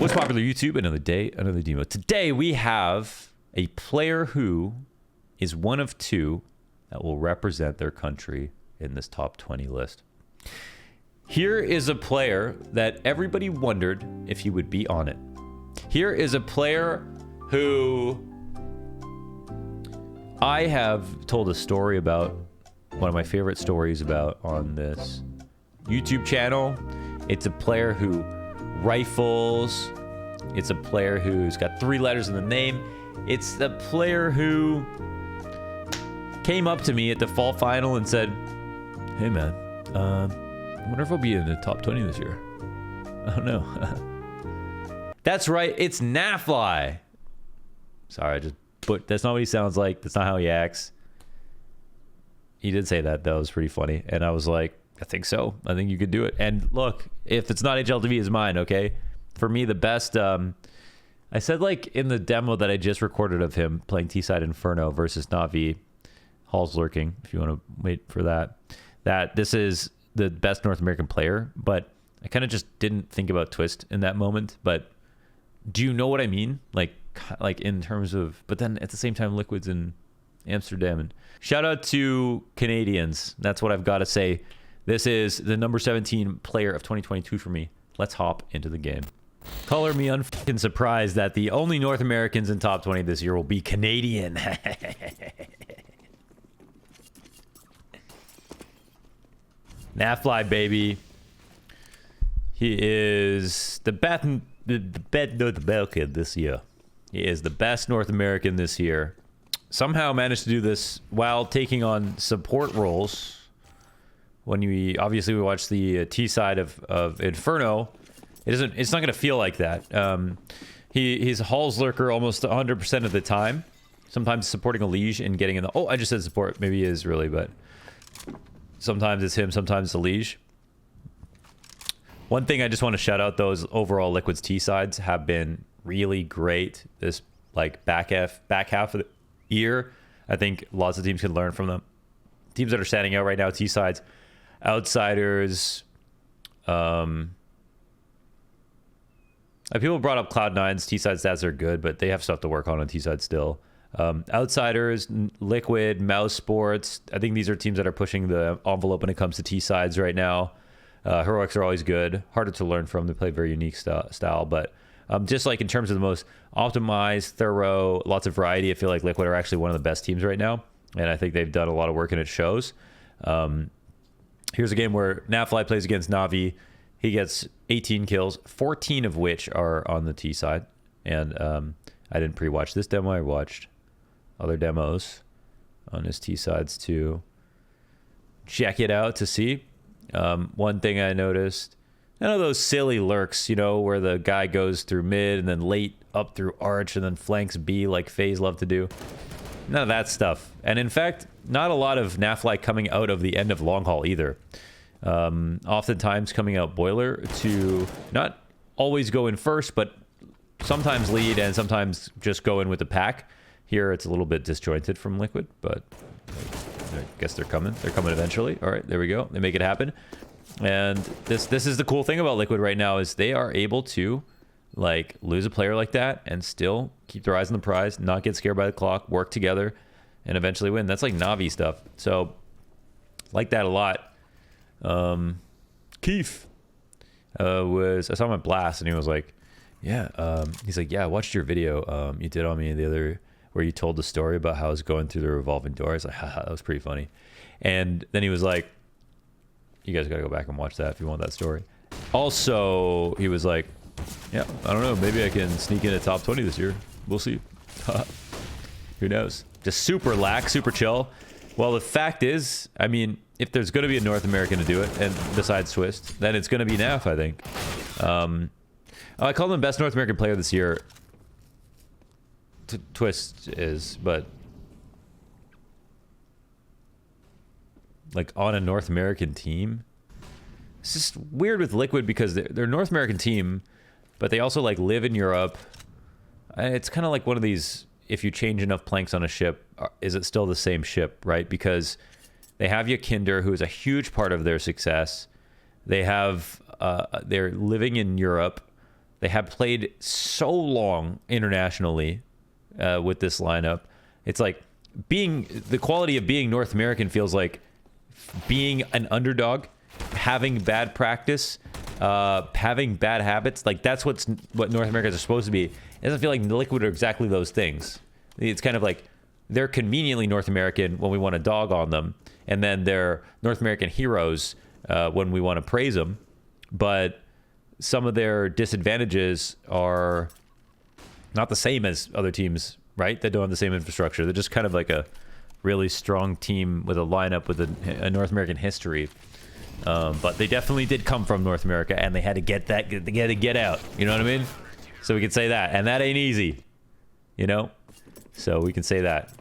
What's popular YouTube? Another day, another demo. Today we have a player who is one of two that will represent their country in this top 20 list. Here is a player that everybody wondered if he would be on it. Here is a player who I have told a story about, one of my favorite stories about on this YouTube channel. It's a player who rifles. It's a player who's got 3 letters in the name. It's the player who came up to me at the fall final and said, "Hey man, I wonder if I'll be in the top 20 this year." Oh no. That's right, it's Nafly. Sorry, but that's not what he sounds like. That's not how he acts. He did say that. That was pretty funny. And I was like, I think so. I think you could do it. And look, if it's not HLTV, it's mine, okay? For me, the best... I said, like, in the demo that I just recorded of him playing T-Side Inferno versus Navi, Hall's lurking, if you want to wait for that, that this is the best North American player. But I kind of just didn't think about Twist in that moment. But do you know what I mean? Like in terms of... But then at the same time, Liquid's in Amsterdam. And shout out to Canadians. That's what I've got to say. This is the number 17 player of 2022 for me. Let's hop into the game. Color me unfucking surprised that the only North Americans in top 20 this year will be Canadian. Nafly, baby. He is the best North American this year. He is the best North American this year. Somehow managed to do this while taking on support roles. When we watch the T side of Inferno, it's not gonna feel like that. He's Hall's lurker almost 100% of the time. Sometimes supporting a liege and getting in the... Oh, I just said support. Maybe he is really, but sometimes it's him, sometimes it's a liege. One thing I just want to shout out, though, is overall Liquid's T sides have been really great this like back half of the year. I think lots of teams can learn from them. Teams that are standing out right now, T sides. Outsiders. People brought up Cloud9's T-side stats are good, but they have stuff to work on T-side still. Outsiders, Liquid, Mouse Sports. I think these are teams that are pushing the envelope when it comes to T-sides right now. Heroics are always good. Harder to learn from. They play very unique style, but just like in terms of the most optimized, thorough, lots of variety, I feel like Liquid are actually one of the best teams right now, and I think they've done a lot of work and it shows. Here's a game where Nafly plays against Navi. He gets 18 kills, 14 of which are on the T side. And I didn't pre-watch this demo. I watched other demos on his T sides to check it out to see. One thing I noticed, none of those silly lurks, you know, where the guy goes through mid and then late up through arch and then flanks B like FaZe love to do. None of that stuff. And in fact, not a lot of Nafly coming out of the end of long haul either. Oftentimes coming out boiler to not always go in first, but sometimes lead and sometimes just go in with the pack. Here it's a little bit disjointed from Liquid, but I guess they're coming. They're coming eventually. All right, there we go. They make it happen. And this is the cool thing about Liquid right now is they are able to like lose a player like that and still keep their eyes on the prize, not get scared by the clock, work together, and eventually win. That's like Navi stuff. So like that a lot. Keith I saw him at Blast and he was like, yeah, he's like, yeah, I watched your video you did on me the other where you told the story about how I was going through the revolving door. I was like, haha, that was pretty funny. And then he was like, you guys gotta go back and watch that if you want that story. Also, he was like, yeah, I don't know, maybe I can sneak in a top 20 this year. We'll see. Who knows? Just super lax, super chill. Well, the fact is, I mean, if there's going to be a North American to do it, and besides Twist, then it's going to be Naf, I think. I call him best North American player this year. Twist is, but like on a North American team, it's just weird with Liquid because they're a North American team, but they also like live in Europe. It's kind of like one of these, if you change enough planks on a ship, is it still the same ship, right? Because they have Yakinder, who is a huge part of their success. They have, they're living in Europe. They have played so long internationally with this lineup. It's like the quality of being North American feels like being an underdog, having bad practice, having bad habits. Like that's what North Americans are supposed to be. It doesn't feel like Liquid are exactly those things. It's kind of like they're conveniently North American when we want to dog on them, and then they're North American heroes when we want to praise them. But some of their disadvantages are not the same as other teams, right? That don't have the same infrastructure. They're just kind of like a really strong team with a lineup with a North American history. But they definitely did come from North America, and they had to get that. They had to get out. You know what I mean? So we could say that, and that ain't easy. You know, so we can say that.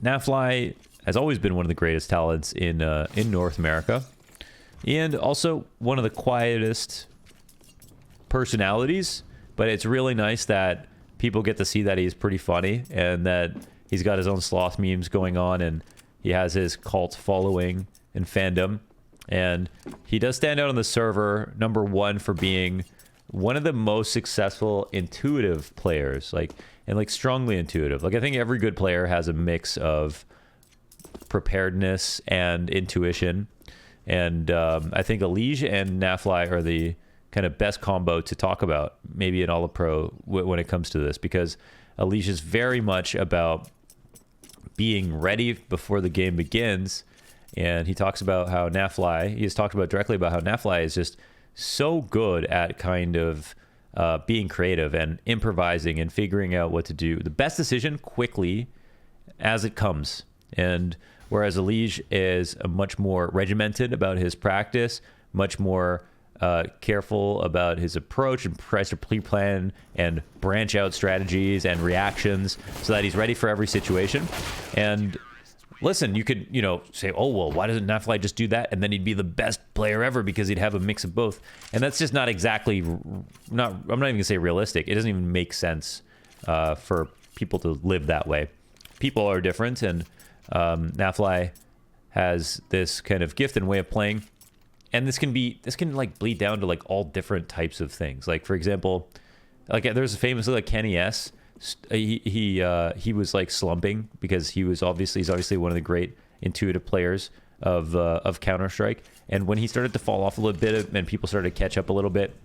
Nafly has always been one of the greatest talents in North America, and also one of the quietest personalities. But it's really nice that people get to see that he's pretty funny and that he's got his own sloth memes going on, and he has his cult following and fandom. And he does stand out on the server, number one, for being one of the most successful intuitive players, like strongly intuitive. Like I think every good player has a mix of preparedness and intuition. And I think Elige and Nafly are the kind of best combo to talk about, maybe in All Pro when it comes to this, because Elige is very much about being ready before the game begins. And he talks about how he has talked about directly about how Nafly is just so good at kind of being creative and improvising and figuring out what to do. The best decision quickly as it comes. And whereas Elige is much more regimented about his practice, much more careful about his approach and tries to pre-plan and branch out strategies and reactions so that he's ready for every situation. And listen, you could, say, oh, well, why doesn't Nafly just do that? And then he'd be the best player ever because he'd have a mix of both. And that's just not exactly, I'm not even going to say realistic. It doesn't even make sense for people to live that way. People are different, and Nafly has this kind of gift and way of playing. And this can like bleed down to like all different types of things. Like, for example, like there's famously like Kenny S. He was like slumping because he's obviously one of the great intuitive players of Counter-Strike. And when he started to fall off a little bit and people started to catch up a little bit,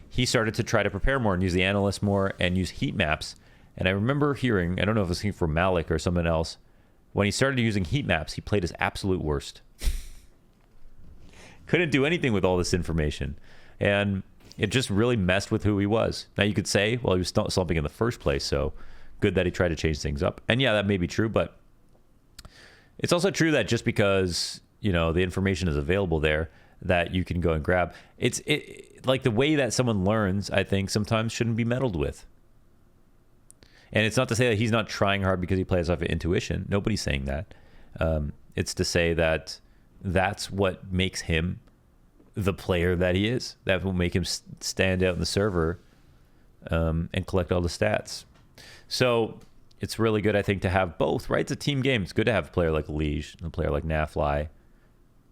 he started to try to prepare more and use the analyst more and use heat maps. And I remember hearing, I don't know if it was from Malik or someone else, when he started using heat maps, he played his absolute worst. Couldn't do anything with all this information. And it just really messed with who he was. Now you could say, well, he was slumping in the first place, so good that he tried to change things up. And yeah, that may be true, but it's also true that just because, the information is available there that you can go and grab, it's like the way that someone learns, I think, sometimes shouldn't be meddled with. And it's not to say that he's not trying hard because he plays off of intuition. Nobody's saying that. It's to say that that's what makes him the player that he is. That will make him stand out in the server and collect all the stats. So it's really good, I think, to have both, right? It's a team game. It's good to have a player like Elige and a player like Nafly.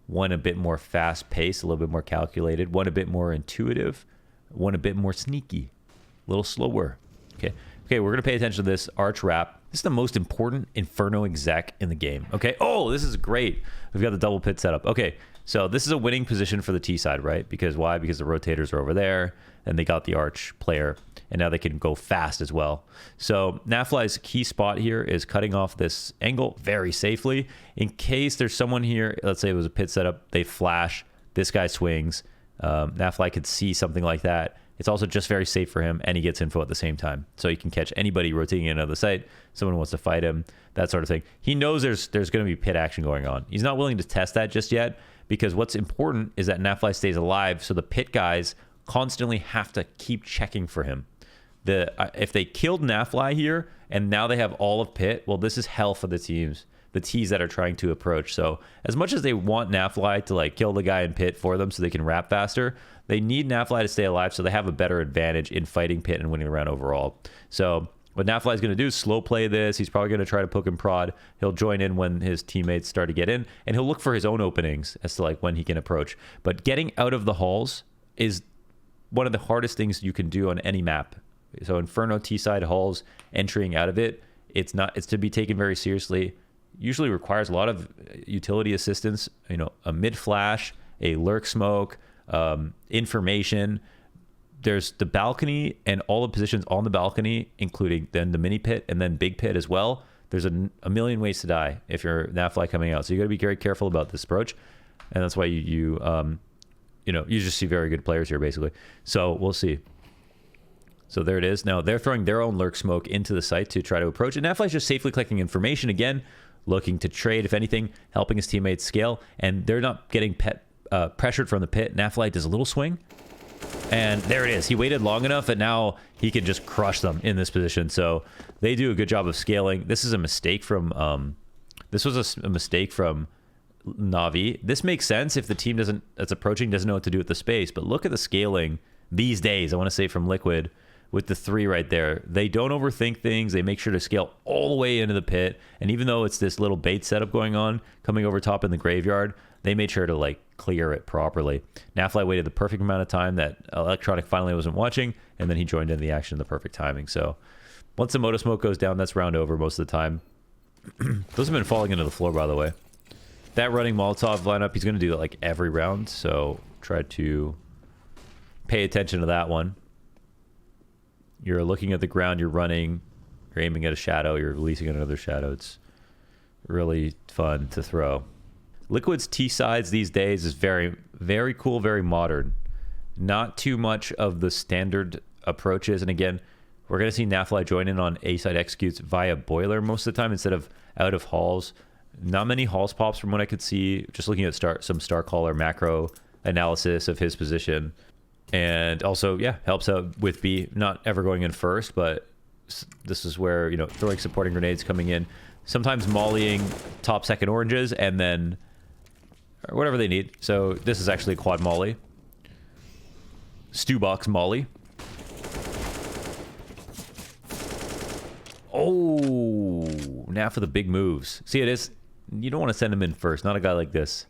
One a bit more fast-paced, a little bit more calculated. One a bit more intuitive. One a bit more sneaky. A little slower. Okay, we're going to pay attention to this Arch Wrap. This is the most important Inferno exec in the game. Okay, oh, this is great. We've got the double pit set up. Okay, so this is a winning position for the T side, right? Because why? Because the rotators are over there, and they got the Arch player, and now they can go fast as well. So Nafly's key spot here is cutting off this angle very safely. In case there's someone here, let's say it was a pit setup, they flash, this guy swings. Nafly could see something like that. It's also just very safe for him, and he gets info at the same time. So he can catch anybody rotating in on the site. Someone wants to fight him, that sort of thing. He knows there's going to be pit action going on. He's not willing to test that just yet, because what's important is that Nafly stays alive, so the pit guys constantly have to keep checking for him. If they killed Nafly here, and now they have all of pit, well, this is hell for the teams. The T's that are trying to approach. So as much as they want Nafly to like kill the guy in pit for them so they can wrap faster, they need Nafly to stay alive so they have a better advantage in fighting pit and winning the round overall. So what Nafly is going to do is slow play this. He's probably going to try to poke and prod. He'll join in when his teammates start to get in, and he'll look for his own openings as to like when he can approach. But getting out of the halls is one of the hardest things you can do on any map. So Inferno, T-side, halls, entering out of it, it's to be taken very seriously. Usually requires a lot of utility assistance, you know, a mid flash, a lurk smoke, information. There's the balcony and all the positions on the balcony, including then the mini pit and then big pit as well. There's a million ways to die if you're Nafly coming out. So you got to be very careful about this approach. And that's why you just see very good players here, basically. So we'll see. So there it is. Now they're throwing their own lurk smoke into the site to try to approach. And Nafly's just safely collecting information again, looking to trade, if anything, helping his teammates scale. And they're not getting pressured from the pit. Nafly does a little swing. And there it is. He waited long enough, and now he can just crush them in this position. So they do a good job of scaling. This is a mistake from... this was a mistake from Na'Vi. This makes sense if the team that's approaching doesn't know what to do with the space. But look at the scaling these days, I want to say, from Liquid with the 3 right there. They don't overthink things. They make sure to scale all the way into the pit. And even though it's this little bait setup going on, coming over top in the graveyard, they made sure to like clear it properly. Nafly waited the perfect amount of time that Electronic finally wasn't watching, and then he joined in the action in the perfect timing. So once the Moto Smoke goes down, that's round over most of the time. Those have been falling into the floor, by the way. That running Molotov lineup, he's going to do that like every round, so try to pay attention to that one. You're looking at the ground, you're running, you're aiming at a shadow, you're releasing another shadow. It's really fun to throw. Liquid's T-sides these days is very, very cool, very modern. Not too much of the standard approaches. And again, we're going to see Nafly join in on A-side executes via boiler most of the time instead of out of halls. Not many halls pops from what I could see. Just looking at some Starcaller macro analysis of his position. And also, yeah, helps out with B. Not ever going in first, but this is where, you know, throwing supporting grenades coming in. Sometimes mollying top second oranges and then or whatever they need. So this is actually a quad molly. Stew box molly. Oh, now for the big moves. See, it is. You don't want to send him in first. Not a guy like this.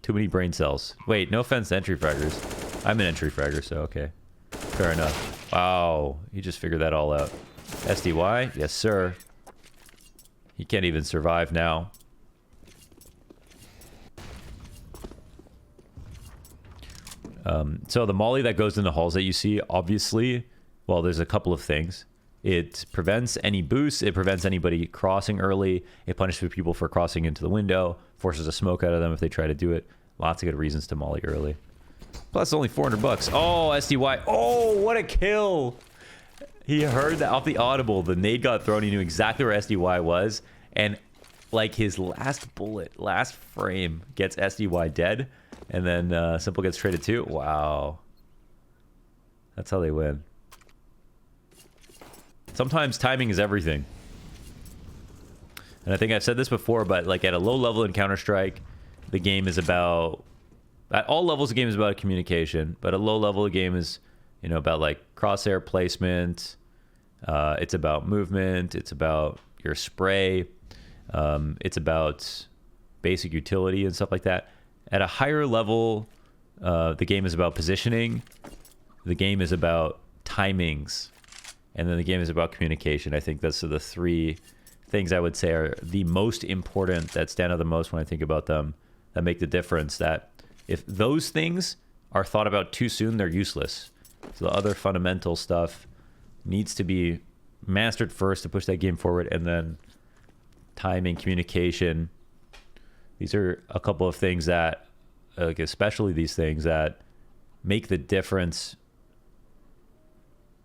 Too many brain cells. Wait, no offense to entry fraggers. I'm an entry fragger, so okay. Fair enough. Wow, he just figured that all out. SDY? Yes, sir. He can't even survive now. So the molly that goes in the halls that you see, obviously, well, there's a couple of things. It prevents any boosts. It prevents anybody crossing early. It punishes people for crossing into the window. Forces a smoke out of them if they try to do it. Lots of good reasons to molly early. Plus only 400 bucks. Oh, SDY. Oh, what a kill. He heard that off the audible. The nade got thrown. He knew exactly where SDY was. And like his last bullet, last frame gets SDY dead. And then Simple gets traded too. Wow. That's how they win. Sometimes timing is everything. And I think I've said this before, but like at a low level in Counter-Strike, the game is about... At all levels, the game is about communication. But at low level, the game is, you know, about like crosshair placement. It's about movement. It's about your spray. It's about basic utility and stuff like that. At a higher level, the game is about positioning. The game is about timings. And then the game is about communication. I think those are the 3 things I would say are the most important, that stand out the most when I think about them, that make the difference. That if those things are thought about too soon, they're useless. So the other fundamental stuff needs to be mastered first to push that game forward, and then timing, communication. These are a couple of things that, like especially these things that make the difference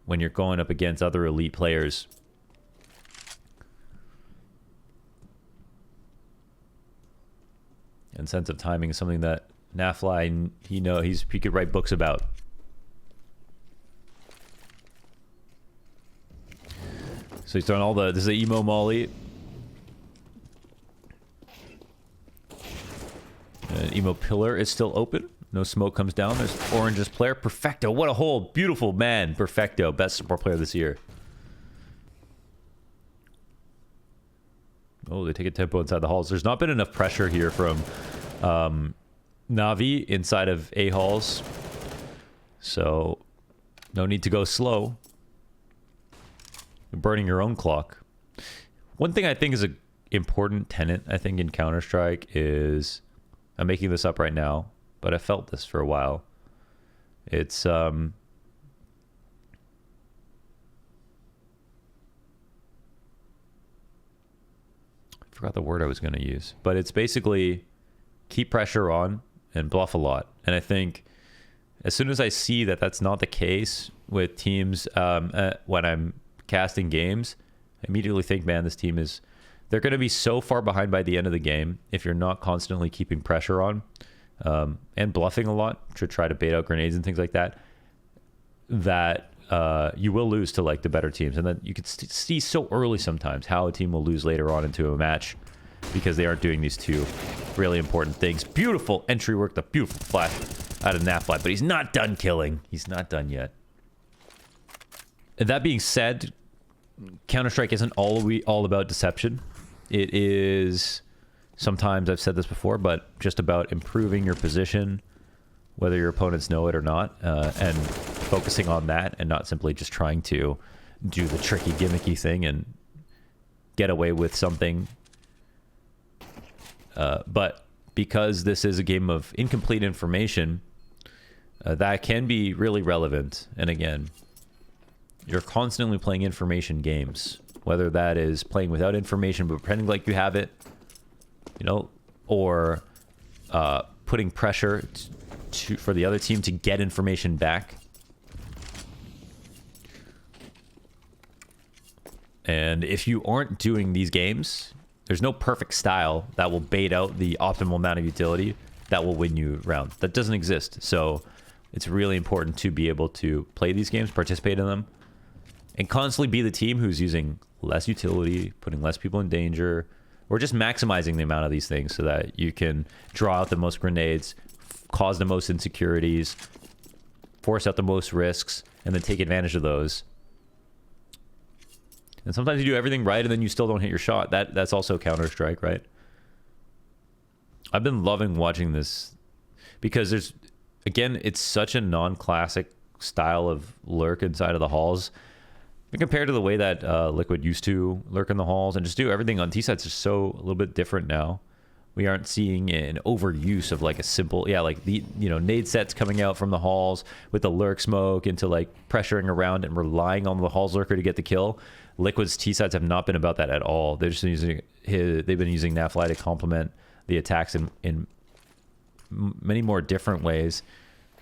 when you're going up against other elite players. And sense of timing is something that Nafly, he could write books about. So he's done all the... This is an emo molly. Emo pillar is still open. No smoke comes down. There's Orange's player. Perfecto. What a hole. Beautiful, man. Perfecto. Best support player this year. Oh, they take a tempo inside the halls. There's not been enough pressure here from Na'Vi inside of A halls. So no need to go slow. You're burning your own clock. One thing I think is a important tenet, I think, in Counter-Strike is, I'm making this up right now, but I felt this for a while. It's I forgot the word I was going to use, but it's basically keep pressure on and bluff a lot. And I think as soon as I see that that's not the case with teams when I'm casting games, I immediately think, man, this team is, they're going to be so far behind by the end of the game if you're not constantly keeping pressure on and bluffing a lot to try to bait out grenades and things like that, that you will lose to like the better teams. And then you can see so early sometimes how a team will lose later on into a match because they aren't doing these two really important things. Beautiful entry work, the beautiful flash out of Nafly, but he's not done killing. He's not done yet. And that being said, Counter-Strike isn't all about deception. It is, sometimes I've said this before, but just about improving your position, whether your opponents know it or not, and focusing on that and not simply just trying to do the tricky, gimmicky thing and get away with something. But because this is a game of incomplete information, that can be really relevant. And again, you're constantly playing information games, whether that is playing without information but pretending like you have it, you know, or putting pressure for the other team to get information back. And if you aren't doing these games, there's no perfect style that will bait out the optimal amount of utility that will win you round. That doesn't exist. So it's really important to be able to play these games, participate in them, and constantly be the team who's using less utility, putting less people in danger, or just maximizing the amount of these things so that you can draw out the most grenades, cause the most insecurities, force out the most risks, and then take advantage of those. And sometimes you do everything right and then you still don't hit your shot. That's also Counter-Strike, right? I've been loving watching this because there's, again, it's such a non-classic style of lurk inside of the halls. Compared to the way that Liquid used to lurk in the halls and just do everything on T-sides is so a little bit different now. We aren't seeing an overuse of like a simple, like the, nade sets coming out from the halls with the lurk smoke into like pressuring around and relying on the halls lurker to get the kill. Liquid's T-sides have not been about that at all. They're just using they've been using Nafly to complement the attacks in many more different ways.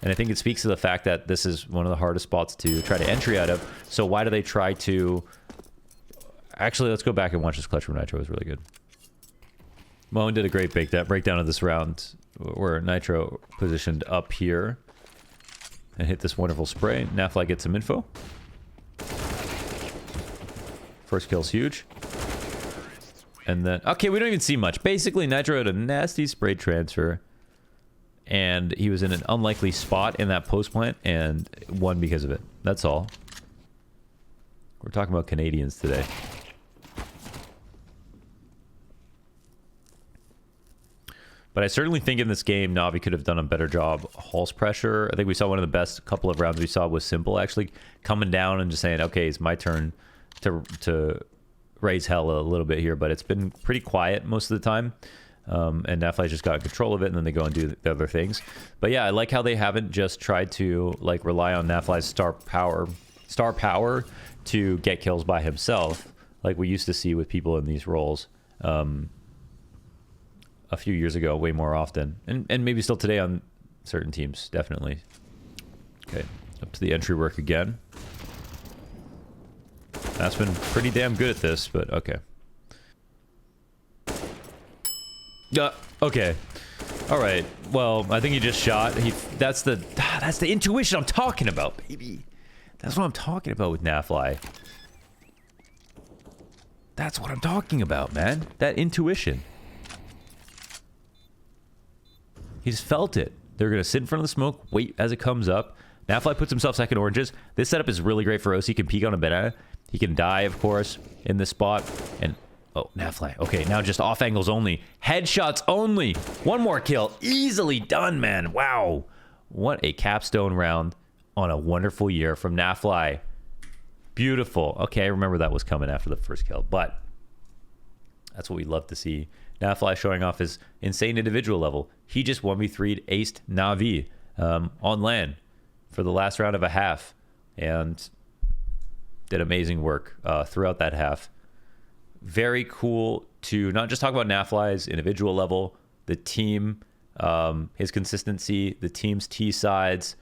And I think it speaks to the fact that this is one of the hardest spots to try to entry out of. So why do they try to... Actually, let's go back and watch this clutch from Nitro. It was really good. Moen did a great breakdown of this round where Nitro positioned up here and hit this wonderful spray. Nafly gets some info. First kill's huge. And then... Okay, we don't even see much. Basically, Nitro had a nasty spray transfer. And he was in an unlikely spot in that post plant and won because of it. That's all. We're talking about Canadians today. But I certainly think in this game, Navi could have done a better job. Halls pressure. I think we saw one of the best couple of rounds we saw was Simple actually coming down and just saying, okay, it's my turn to raise hell a little bit here. But it's been pretty quiet most of the time. And Nafly just got control of it, and then they go and do the other things. But yeah, I like how they haven't just tried to like rely on Nafly's star power to get kills by himself, like we used to see with people in these roles a few years ago, way more often, and maybe still today on certain teams, definitely. Okay, up to the entry work again. That's been pretty damn good at this, but okay. Okay. All right. Well, I think he just shot. That's the intuition I'm talking about, baby. That's what I'm talking about with Nafly. That's what I'm talking about, man. That intuition. He just felt it. They're going to sit in front of the smoke, wait as it comes up. Nafly puts himself second oranges. This setup is really great for OC. He can peek on a banana. He can die, of course, in this spot. And... Oh, Nafly. Okay, now just off angles only. Headshots only. One more kill. Easily done, man. Wow. What a capstone round on a wonderful year from Nafly. Beautiful. Okay, I remember that was coming after the first kill, but that's what we love to see. Nafly showing off his insane individual level. He just 1v3'd aced Na'Vi on LAN for the last round of a half and did amazing work throughout that half. Very cool to not just talk about Nafly's individual level, the team, his consistency, the team's T sides.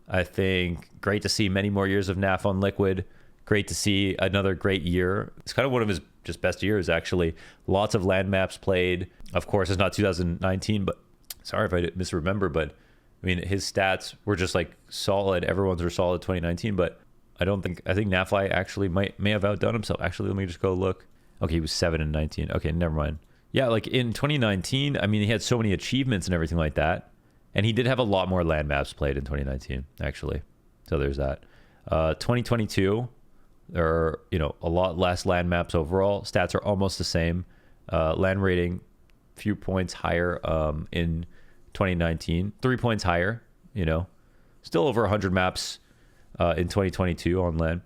I think great to see many more years of Naf on Liquid. Great to see another great year. It's kind of one of his just best years, actually. Lots of land maps played. Of course, it's not 2019, but sorry if I misremember, but I mean, his stats were just like solid. Everyone's were solid 2019, but I think Nafly actually may have outdone himself. Actually, let me just go look. Okay, he was 7 in 19. Okay, never mind. Yeah, like in 2019, I mean, he had so many achievements and everything like that. And he did have a lot more land maps played in 2019, actually. So there's that. 2022, there are, a lot less land maps overall. Stats are almost the same. Land rating, few points higher in 2019. 3 points higher, Still over 100 maps in 2022 on land.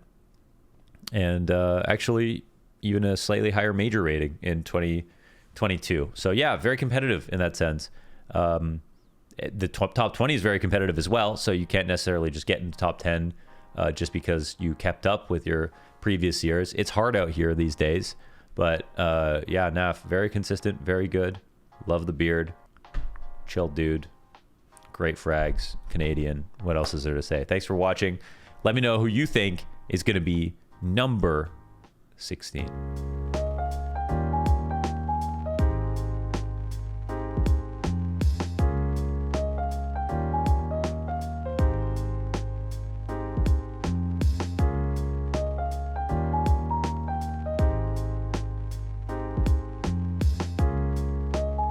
And actually, even a slightly higher major rating in 2022. So yeah, very competitive in that sense. The top 20 is very competitive as well. So you can't necessarily just get into top 10 just because you kept up with your previous years. It's hard out here these days. But yeah, Naf, very consistent, very good. Love the beard. Chill dude. Great frags. Canadian. What else is there to say? Thanks for watching. Let me know who you think is going to be number 16.